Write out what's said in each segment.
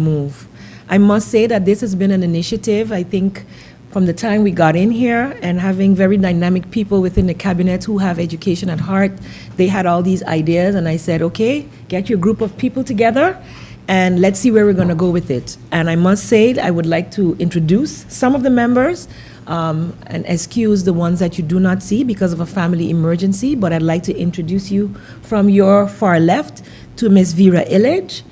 move. I must say that this has been an initiative, I think, from the time we got in here, and having very dynamic people within the cabinet who have education at heart. They had all these ideas, and I said, okay, get your group of people together and let's see where we're going to go with it. And I must say, I would like to introduce some of the members and excuse the ones that you do not see because of a family emergency, but I'd like to introduce you from your far left to Ms. Vera Illage,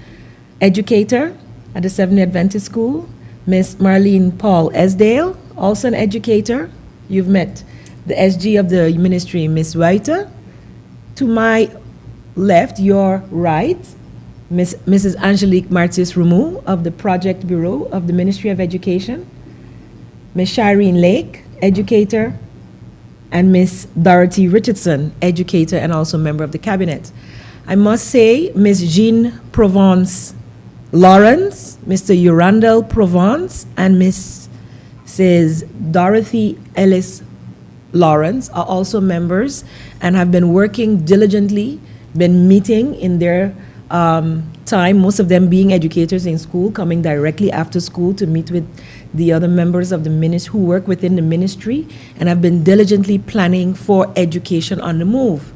educator at the Seventh-day Adventist School, Ms. Marlene Paul Esdale, also an educator. You've met the SG of the ministry, Ms. Whiter. To my left, your right, Mrs. Angelique Martis-Rumou of the Project Bureau of the Ministry of Education, Ms. Shireen Lake, educator, and Ms. Dorothy Richardson, educator and also member of the cabinet. I must say, Ms. Jean Provence Lawrence, Mr. Urandel Provence, and Mrs. Dorothy Ellis Lawrence are also members and have been working diligently, been meeting in their time, most of them being educators in school, coming directly after school to meet with the other members of the ministry who work within the ministry, and have been diligently planning for education on the move.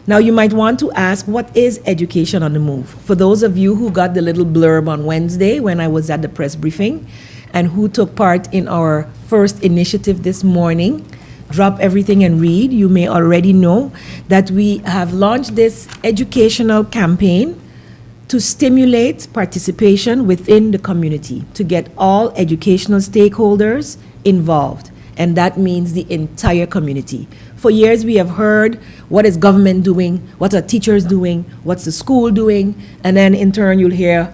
Now, you might want to ask, what is education on the move? For those of you who got the little blurb on Wednesday when I was at the press briefing and who took part in our first initiative this morning, Drop Everything and Read, you may already know that we have launched this educational campaign to stimulate participation within the community, to get all educational stakeholders involved, and that means the entire community. For years we have heard, what is government doing, what are teachers doing, what's the school doing, and then in turn you'll hear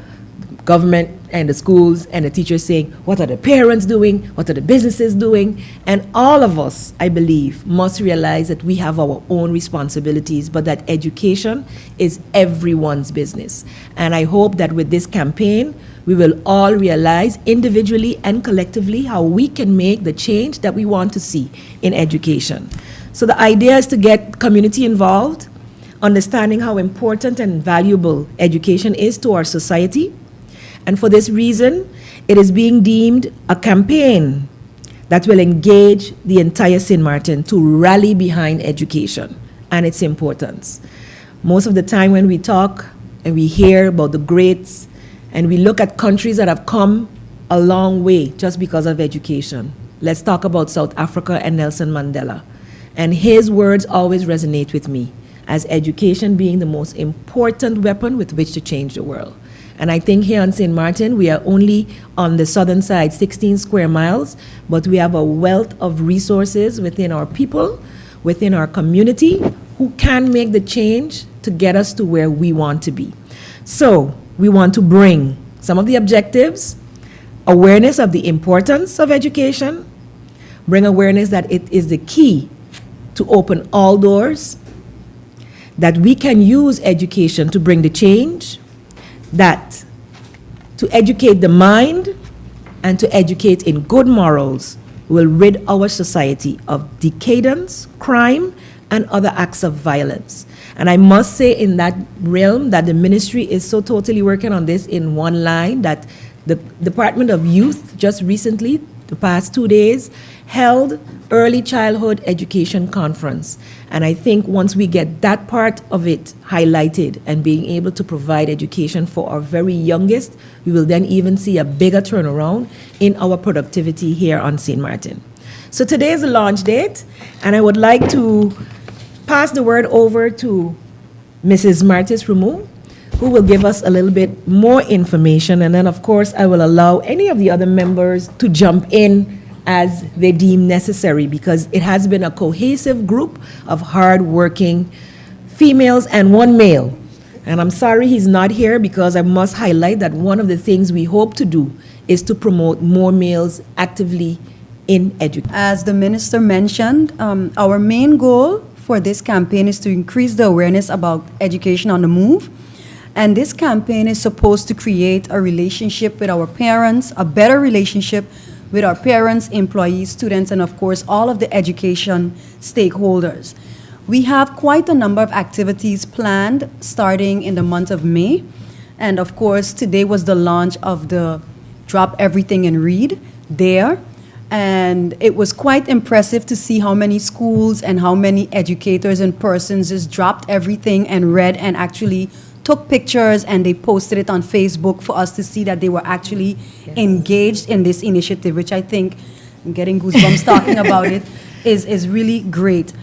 government and the schools and the teachers saying, what are the parents doing, what are the businesses doing? And all of us, I believe, must realize that we have our own responsibilities, but that education is everyone's business. And I hope that with this campaign, we will all realize individually and collectively how we can make the change that we want to see in education. So the idea is to get community involved, understanding how important and valuable education is to our society. And for this reason, it is being deemed a campaign that will engage the entire St. Martin to rally behind education and its importance. Most of the time when we talk and we hear about the greats and we look at countries that have come a long way just because of education. Let's talk about South Africa and Nelson Mandela. And his words always resonate with me as education being the most important weapon with which to change the world. And I think here on St. Martin, we are only on the southern side, 16 square miles, but we have a wealth of resources within our people, within our community, who can make the change to get us to where we want to be. So we want to bring some of the objectives, awareness of the importance of education, bring awareness that it is the key to open all doors, that we can use education to bring the change, that to educate the mind and to educate in good morals will rid our society of decadence, crime, and other acts of violence. And I must say in that realm that the ministry is so totally working on this in one line that the Department of Youth just recently, the past 2 days, held Early Childhood Education Conference. And I think once we get that part of it highlighted and being able to provide education for our very youngest, we will then even see a bigger turnaround in our productivity here on St. Martin. So today is the launch date, and I would like to pass the word over to Mrs. Martis-Rumou, who will give us a little bit more information. And then, of course, I will allow any of the other members to jump in as they deem necessary, because it has been a cohesive group of hard-working females and one male. And I'm sorry he's not here, because I must highlight that one of the things we hope to do is to promote more males actively in education. As the minister mentioned, our main goal for this campaign is to increase the awareness about education on the move. And this campaign is supposed to create a relationship with our parents, a better relationship with our parents, employees, students, and of course, all of the education stakeholders. We have quite a number of activities planned starting in the month of May. And of course, today was the launch of the Drop Everything and Read there. And it was quite impressive to see how many schools and how many educators and persons just dropped everything and read and actually took pictures and they posted it on Facebook for us to see that they were actually engaged in this initiative, which I think, I'm getting goosebumps talking about it, is really great.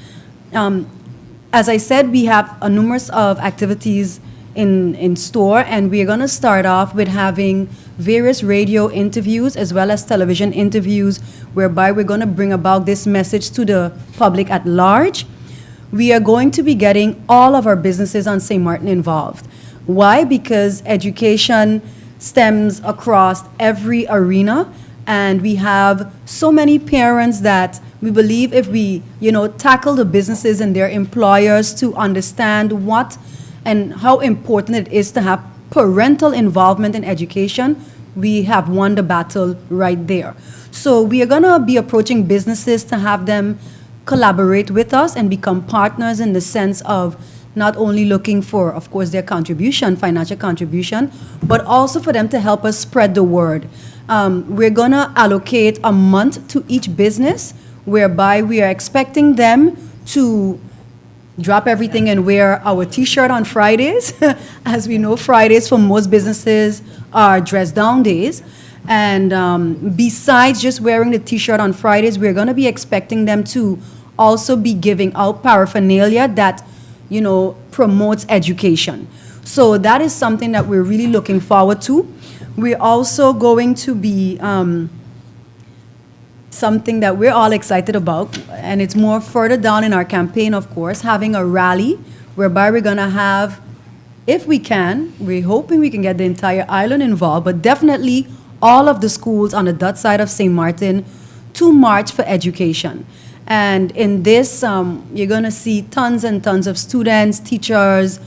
As I said, we have a numerous of activities in store, and we're going to start off with having various radio interviews as well as television interviews, whereby we're going to bring about this message to the public at large. We are going to be getting all of our businesses on St. Martin involved. Why? Because education stems across every arena, and we have so many parents that we believe if we, tackle the businesses and their employers to understand what and how important it is to have parental involvement in education, we have won the battle right there. So we are going to be approaching businesses to have them collaborate with us and become partners in the sense of not only looking for, of course, their contribution, financial contribution, but also for them to help us spread the word. We're going to allocate a month to each business, whereby we are expecting them to drop everything and wear our T-shirt on Fridays. As we know, Fridays for most businesses are dress down days. And besides just wearing the T-shirt on Fridays, we're going to be expecting them to also be giving out paraphernalia that, promotes education. So that is something that we're really looking forward to. We're also going to be something that we're all excited about, and it's more further down in our campaign, of course, having a rally whereby we're going to have, if we can, we're hoping we can get the entire island involved, but definitely all of the schools on the Dutch side of St. Martin to march for education. And in this, you're going to see tons and tons of students, teachers,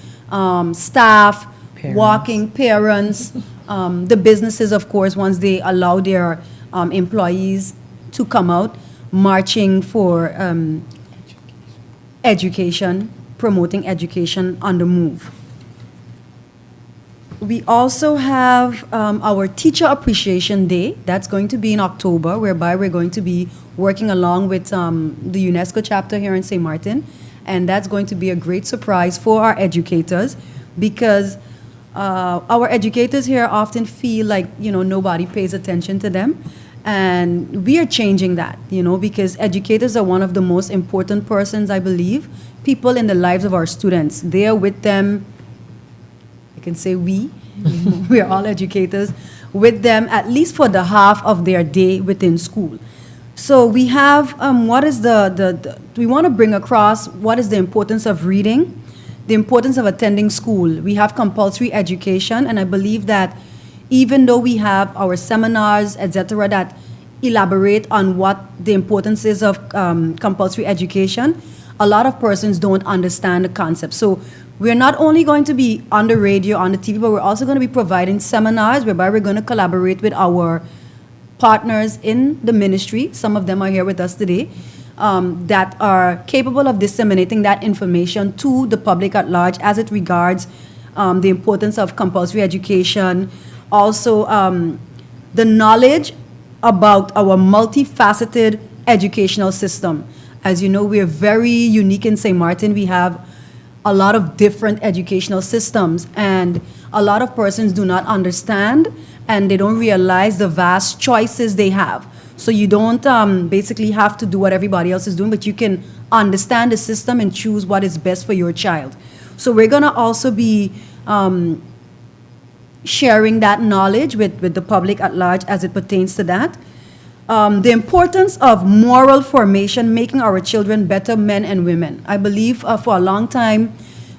staff, Parents. walking, parents, the businesses, of course, once they allow their employees to come out, marching for education, promoting education on the move. We also have our Teacher Appreciation Day. That's going to be in October, whereby we're going to be working along with the UNESCO chapter here in St. Martin. And that's going to be a great surprise for our educators, because our educators here often feel like, nobody pays attention to them. And we are changing that, because educators are one of the most important persons, I believe, people in the lives of our students. They are with them, I can say we are all educators, with them at least for the half of their day within school. So we have, we want to bring across what is the importance of reading, the importance of attending school. We have compulsory education, and I believe that even though we have our seminars, etc., that elaborate on what the importance is of compulsory education, a lot of persons don't understand the concept. So we're not only going to be on the radio, on the TV, but we're also going to be providing seminars whereby we're going to collaborate with our partners in the ministry. Some of them are here with us today, that are capable of disseminating that information to the public at large as it regards the importance of compulsory education. Also, the knowledge about our multifaceted educational system. As you know, we are very unique in St. Martin. We have a lot of different educational systems, and a lot of persons do not understand, and they don't realize the vast choices they have. So you don't basically have to do what everybody else is doing, but you can understand the system and choose what is best for your child. So we're going to also be sharing that knowledge with the public at large as it pertains to that. The importance of moral formation, making our children better men and women. I believe for a long time,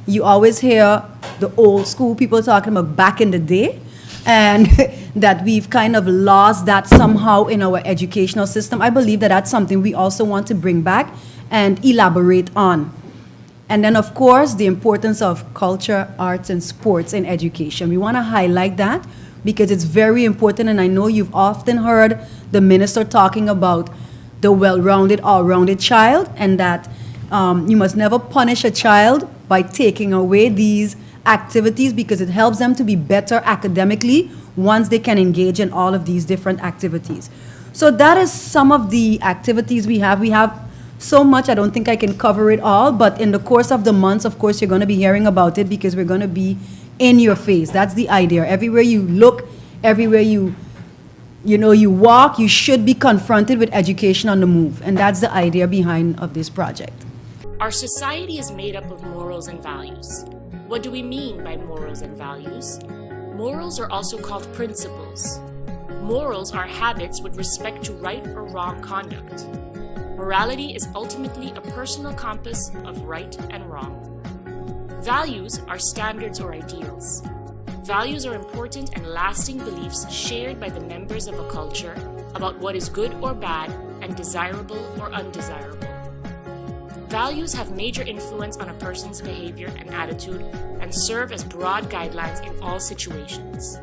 you always hear the old school people talking about back in the day, and that we've kind of lost that somehow in our educational system. I believe that that's something we also want to bring back and elaborate on. And then, of course, the importance of culture, arts, and sports in education. We want to highlight that because it's very important, and I know you've often heard the minister talking about the well-rounded, all-rounded child, and that you must never punish a child by taking away these activities because it helps them to be better academically once they can engage in all of these different activities. So that is some of the activities we have. We have so much, I don't think I can cover it all, but in the course of the months, of course, you're going to be hearing about it because we're going to be in your face. That's the idea. Everywhere you look, everywhere you walk, you should be confronted with education on the move. And that's the idea behind of this project. Our society is made up of morals and values. What do we mean by morals and values? Morals are also called principles. Morals are habits with respect to right or wrong conduct. Morality is ultimately a personal compass of right and wrong. Values are standards or ideals. Values are important and lasting beliefs shared by the members of a culture about what is good or bad and desirable or undesirable. Values have major influence on a person's behavior and attitude and serve as broad guidelines in all situations.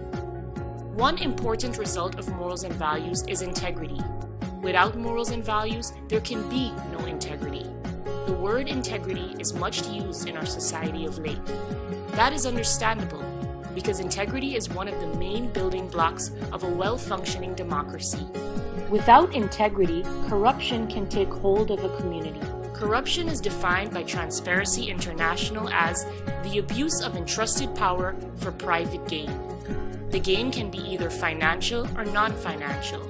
One important result of morals and values is integrity. Without morals and values, there can be no integrity. The word integrity is much used in our society of late. That is understandable, because integrity is one of the main building blocks of a well-functioning democracy. Without integrity, corruption can take hold of a community. Corruption is defined by Transparency International as the abuse of entrusted power for private gain. The gain can be either financial or non-financial.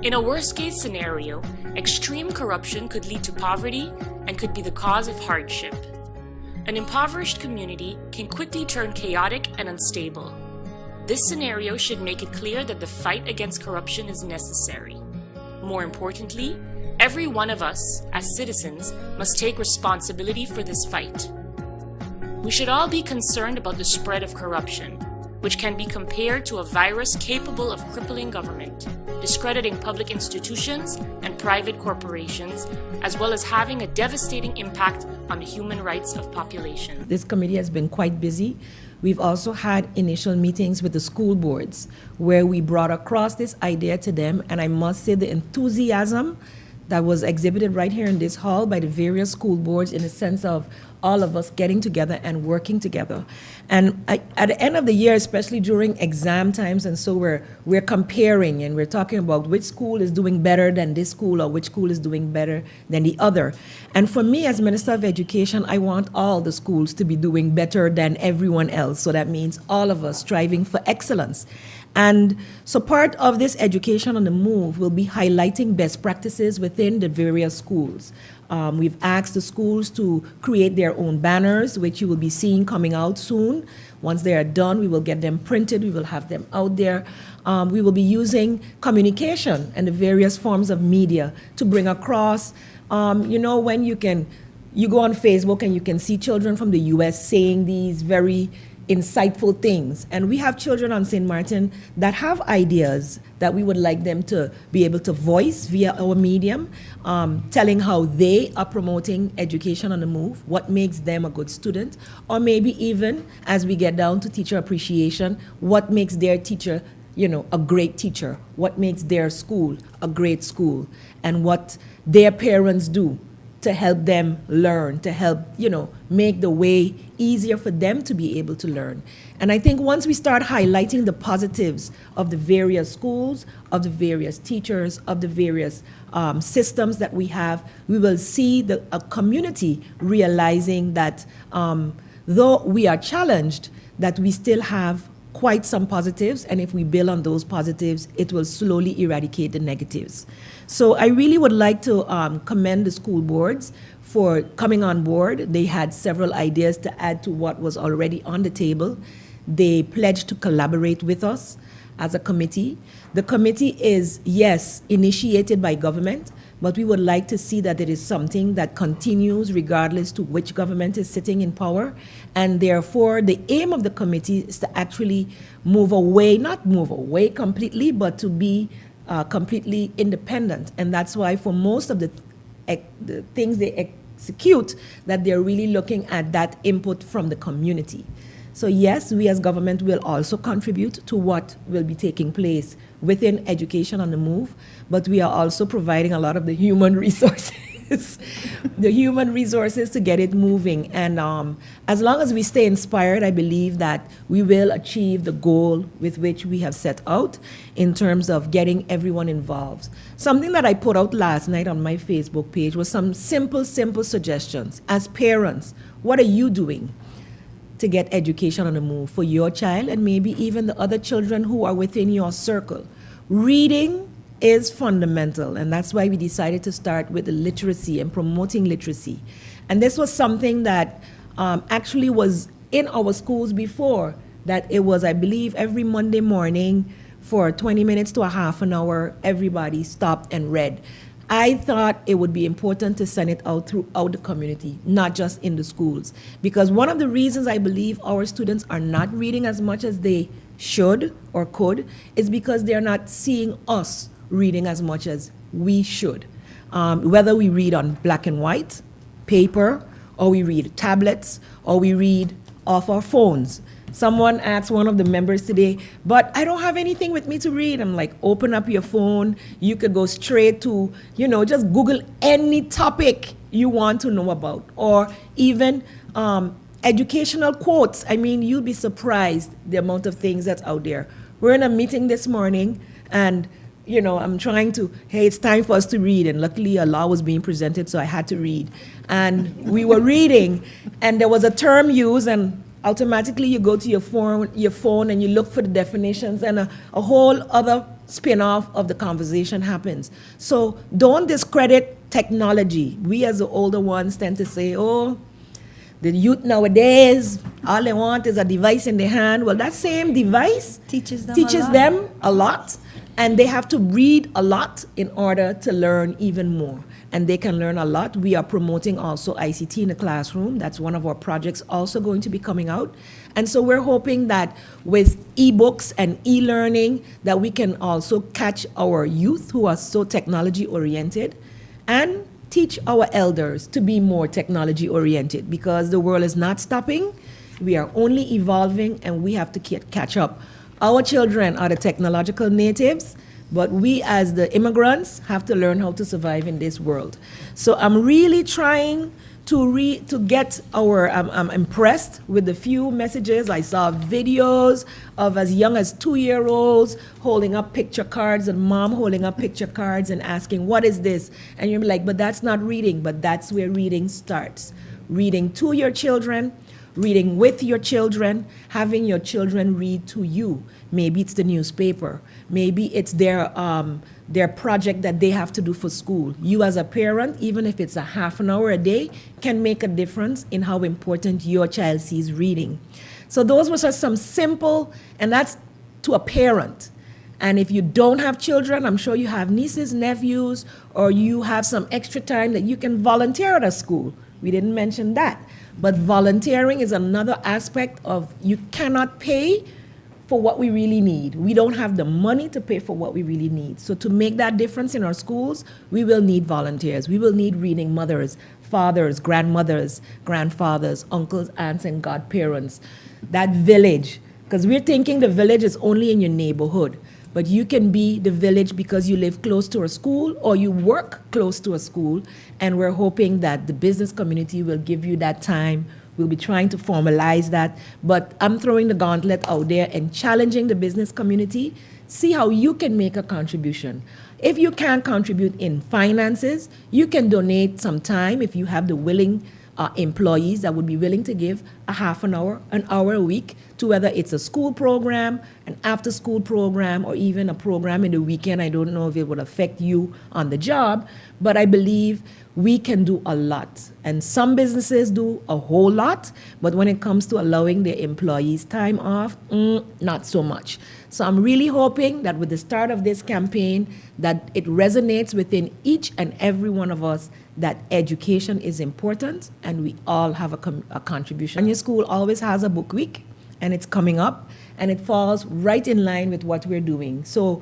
In a worst-case scenario, extreme corruption could lead to poverty and could be the cause of hardship. An impoverished community can quickly turn chaotic and unstable. This scenario should make it clear that the fight against corruption is necessary. More importantly, every one of us, as citizens, must take responsibility for this fight. We should all be concerned about the spread of corruption, which can be compared to a virus capable of crippling government, discrediting public institutions and private corporations, as well as having a devastating impact on the human rights of populations. This committee has been quite busy. We've also had initial meetings with the school boards where we brought across this idea to them, and I must say the enthusiasm that was exhibited right here in this hall by the various school boards in the sense of all of us getting together and working together. And at the end of the year, especially during exam times, and so we're comparing and we're talking about which school is doing better than this school or which school is doing better than the other. And for me, as Minister of Education, I want all the schools to be doing better than everyone else. So that means all of us striving for excellence. And so part of this education on the move will be highlighting best practices within the various schools. We've asked the schools to create their own banners, which you will be seeing coming out soon. Once they are done, we will get them printed. We will have them out there. We will be using communication and the various forms of media to bring across, when you go on Facebook and you can see children from the U.S. saying these very insightful things. And we have children on St. Martin that have ideas that we would like them to be able to voice via our medium, telling how they are promoting education on the move, what makes them a good student, or maybe even, as we get down to teacher appreciation, what makes their teacher, a great teacher, what makes their school a great school, and what their parents do to help them learn, to help, make the way easier for them to be able to learn. And I think once we start highlighting the positives of the various schools, of the various teachers, of the various systems that we have, we will see a community realizing that though we are challenged, that we still have quite some positives, and if we build on those positives, it will slowly eradicate the negatives. So I really would like to commend the school boards for coming on board. They had several ideas to add to what was already on the table. They pledged to collaborate with us as a committee. The committee is, yes, initiated by government, but we would like to see that it is something that continues regardless to which government is sitting in power. And therefore, the aim of the committee is to actually not move away completely, but to be completely independent. And that's why for most of the things they execute, that they're really looking at that input from the community. So yes, we as government will also contribute to what will be taking place within education on the move, but we are also providing a lot of the human resources the human resources to get it moving. And as long as we stay inspired, I believe that we will achieve the goal with which we have set out in terms of getting everyone involved. Something that I put out last night on my Facebook page was some simple suggestions. As parents, what are you doing to get education on the move for your child and maybe even the other children who are within your circle? Reading is fundamental, and that's why we decided to start with the literacy and promoting literacy. And this was something that actually was in our schools before, that it was, I believe, every Monday morning for 20 minutes to a half an hour, everybody stopped and read. I thought it would be important to send it out throughout the community, not just in the schools. Because one of the reasons I believe our students are not reading as much as they should or could is because they're not seeing us reading as much as we should. Whether we read on black and white, paper, or we read tablets, or we read off our phones. Someone asked one of the members today, but I don't have anything with me to read. I'm like, open up your phone. You could go straight to, just Google any topic you want to know about, or even educational quotes. I mean, you'll be surprised the amount of things that's out there. We're in a meeting this morning, and I'm trying to, hey, it's time for us to read. And luckily a law was being presented, so I had to read. And we were reading, and there was a term used, and automatically you go to your phone and you look for the definitions, and a whole other spin-off of the conversation happens. So don't discredit technology. We as the older ones tend to say, oh, the youth nowadays, all they want is a device in their hand. Well, that same device teaches them a lot, and they have to read a lot in order to learn even more. And they can learn a lot. We are promoting also ICT in the classroom. That's one of our projects also going to be coming out. And so we're hoping that with ebooks and e-learning that we can also catch our youth who are so technology oriented and teach our elders to be more technology oriented, because the world is not stopping. We are only evolving, and we have to catch up. Our children are the technological natives, but we as the immigrants have to learn how to survive in this world. So I'm really trying to get I'm impressed with the few messages. I saw videos of as young as 2-year-olds holding up picture cards, and mom holding up picture cards and asking, what is this? And you're like, but that's not reading. But that's where reading starts. Reading to your children, reading with your children, having your children read to you. Maybe it's the newspaper. Maybe it's their project that they have to do for school. You as a parent, even if it's a half an hour a day, can make a difference in how important your child sees reading. So those were just some simple, and that's to a parent. And if you don't have children, I'm sure you have nieces, nephews, or you have some extra time that you can volunteer at a school. We didn't mention that. But volunteering is another aspect of, you cannot pay for what we really need. We don't have the money to pay for what we really need. So to make that difference in our schools, we will need volunteers. We will need reading mothers, fathers, grandmothers, grandfathers, uncles, aunts, and godparents. That village, because we're thinking the village is only in your neighborhood. But you can be the village because you live close to a school or you work close to a school. And we're hoping that the business community will give you that time. We'll be trying to formalize that. But I'm throwing the gauntlet out there and challenging the business community. See how you can make a contribution. If you can't contribute in finances, you can donate some time if you have the willing employees that would be willing to give a half an hour a week to whether it's a school program, an after-school program, or even a program in the weekend. I don't know if it would affect you on the job, but I believe we can do a lot. And some businesses do a whole lot, but when it comes to allowing their employees time off, not so much. So I'm really hoping that with the start of this campaign, that it resonates within each and every one of us that education is important and we all have a contribution. And your school always has a book week, and it's coming up, and it falls right in line with what we're doing. So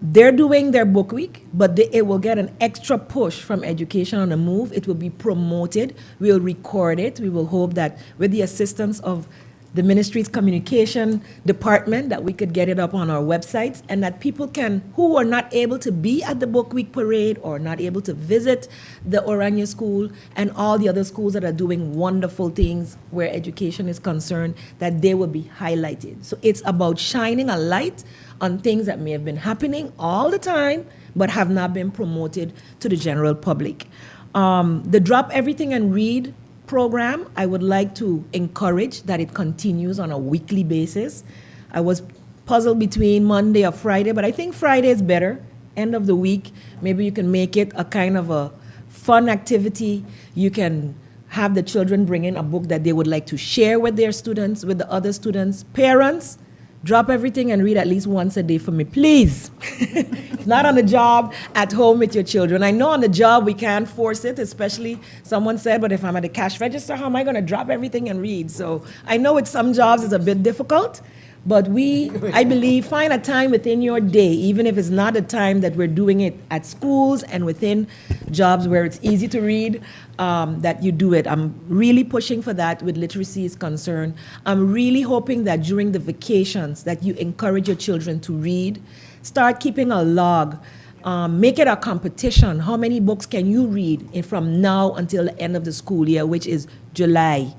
they're doing their book week, but it will get an extra push from Education on the Move. It will be promoted. We'll record it. We will hope that with the assistance of the ministry's communication department, that we could get it up on our websites, and that people can, who are not able to be at the Book Week parade or not able to visit the Oranje School and all the other schools that are doing wonderful things where education is concerned, that they will be highlighted. So it's about shining a light on things that may have been happening all the time but have not been promoted to the general public. The Drop Everything and Read program, I would like to encourage that it continues on a weekly basis. I was puzzled between Monday or Friday, but I think Friday is better. End of the week, maybe you can make it a kind of a fun activity. You can have the children bring in a book that they would like to share with their students, with the other students. Parents, drop everything and read at least once a day for me, please. It's not on the job, at home with your children. I know on the job we can't force it, especially someone said, but if I'm at the cash register, how am I going to drop everything and read? So I know with some jobs it's a bit difficult, but I believe, find a time within your day, even if it's not a time that we're doing it at schools and within jobs where it's easy to read, that you do it. I'm really pushing for that with literacy is concerned. I'm really hoping that during the vacations that you encourage your children to read. Start keeping a log. Make it a competition. How many books can you read from now until the end of the school year, which is July,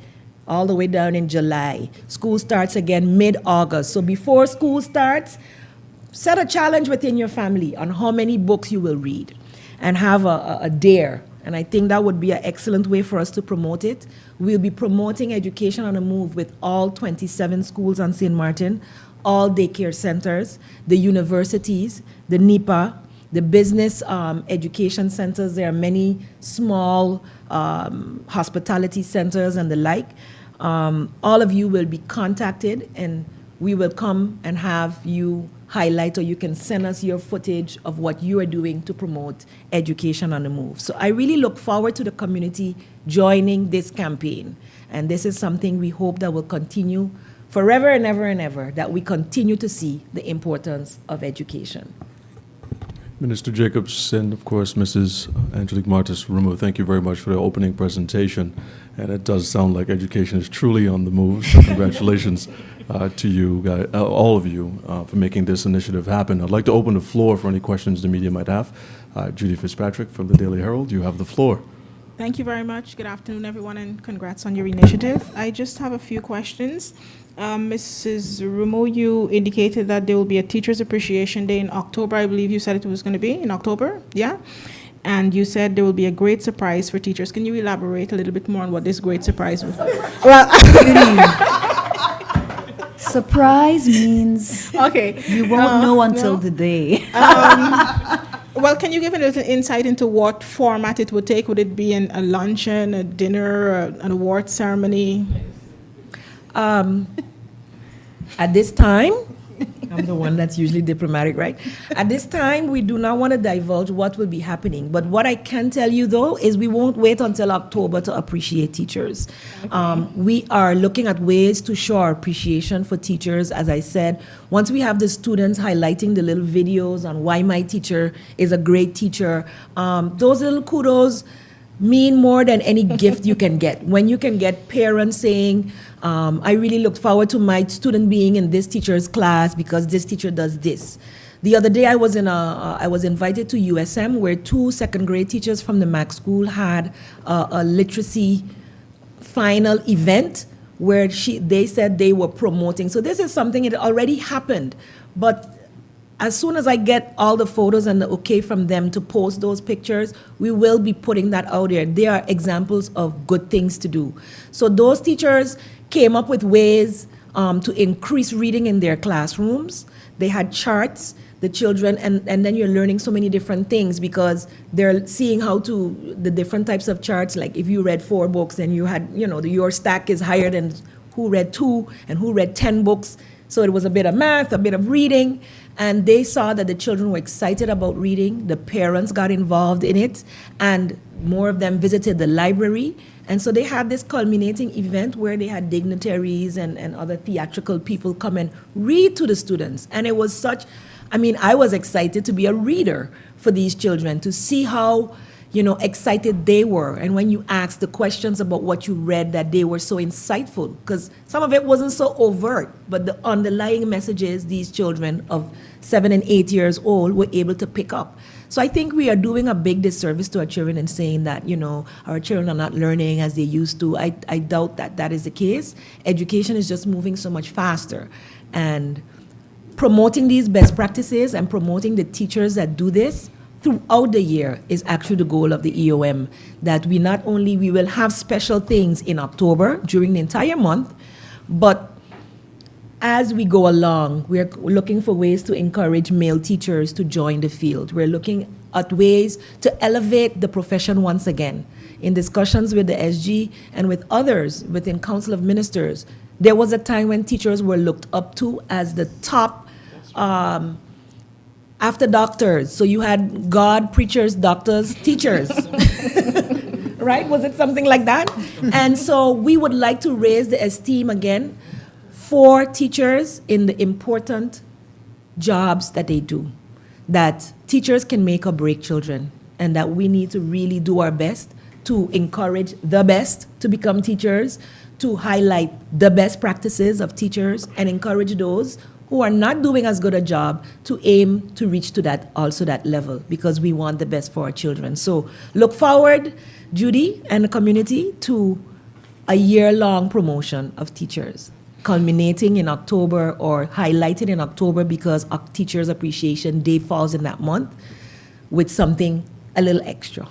all the way down in July. School starts again mid-August. So before school starts, set a challenge within your family on how many books you will read and have a dare. And I think that would be an excellent way for us to promote it. We'll be promoting education on the move with all 27 schools on St. Martin, all daycare centers, the universities, the NIPA, the business education centers. There are many small hospitality centers and the like. All of you will be contacted, and we will come and have you highlight, or you can send us your footage of what you are doing to promote education on the move. So I really look forward to the community joining this campaign. And this is something we hope that will continue forever and ever and ever, that we continue to see the importance of education. Minister Jacobs and, of course, Mrs. Angelique Martis Rumo, thank you very much for the opening presentation. And it does sound like education is truly on the move. So congratulations to you, guys, all of you, for making this initiative happen. I'd like to open the floor for any questions the media might have. Judy Fitzpatrick from the Daily Herald, you have the floor. Thank you very much. Good afternoon, everyone, and congrats on your initiative. I just have a few questions. Mrs. Rumo, you indicated that there will be a Teachers Appreciation Day in October. I believe you said it was going to be in October, yeah? And you said there will be a great surprise for teachers. Can you elaborate a little bit more on what this great surprise was? Well, Surprise means okay. you won't know until the day. Well, can you give a little insight into what format it would take? Would it be a luncheon, a dinner, an award ceremony? At this time, I'm the one that's usually diplomatic, right? At this time, we do not want to divulge what will be happening. But what I can tell you, though, is we won't wait until October to appreciate teachers. Okay. We are looking at ways to show our appreciation for teachers. As I said, once we have the students highlighting the little videos on why my teacher is a great teacher, those little kudos mean more than any gift you can get. When you can get parents saying, I really looked forward to my student being in this teacher's class because this teacher does this. The other day I was invited to USM, where 2 second grade teachers from the MAC school had a literacy final event where they said they were promoting. So this is something that already happened, but as soon as I get all the photos and the okay from them to post those pictures, we will be putting that out there. They are examples of good things to do. So those teachers came up with ways to increase reading in their classrooms. They had charts, the children, and then you're learning so many different things because they're seeing how to, the different types of charts, like if you read 4 books and you had, your stack is higher than who read 2 and who read 10 books. So it was a bit of math, a bit of reading, and they saw that the children were excited about reading. The parents got involved in it, and more of them visited the library. And so they had this culminating event where they had dignitaries and other theatrical people come and read to the students. And it was I was excited to be a reader for these children, to see how excited they were. And when you asked the questions about what you read, that they were so insightful, because some of it wasn't so overt, but the underlying messages these children of 7 and 8 years old were able to pick up. So I think we are doing a big disservice to our children in saying that, our children are not learning as they used to. I doubt that that is the case. Education is just moving so much faster. And promoting these best practices and promoting the teachers that do this throughout the year is actually the goal of the EOM, that we will have special things in October during the entire month, but as we go along, we're looking for ways to encourage male teachers to join the field. We're looking at ways to elevate the profession once again. In discussions with the SG and with others within Council of Ministers, there was a time when teachers were looked up to as the top after doctors. So you had God, preachers, doctors, teachers. Right? Was it something like that? And so we would like to raise the esteem again for teachers in the important jobs that they do. That teachers can make or break children, and that we need to really do our best to encourage the best to become teachers, to highlight the best practices of teachers, and encourage those who are not doing as good a job to aim to reach to that level, because we want the best for our children. So look forward, Judy and the community, to a year-long promotion of teachers, culminating in October or highlighted in October, because Teachers Appreciation Day falls in that month, with something a little extra.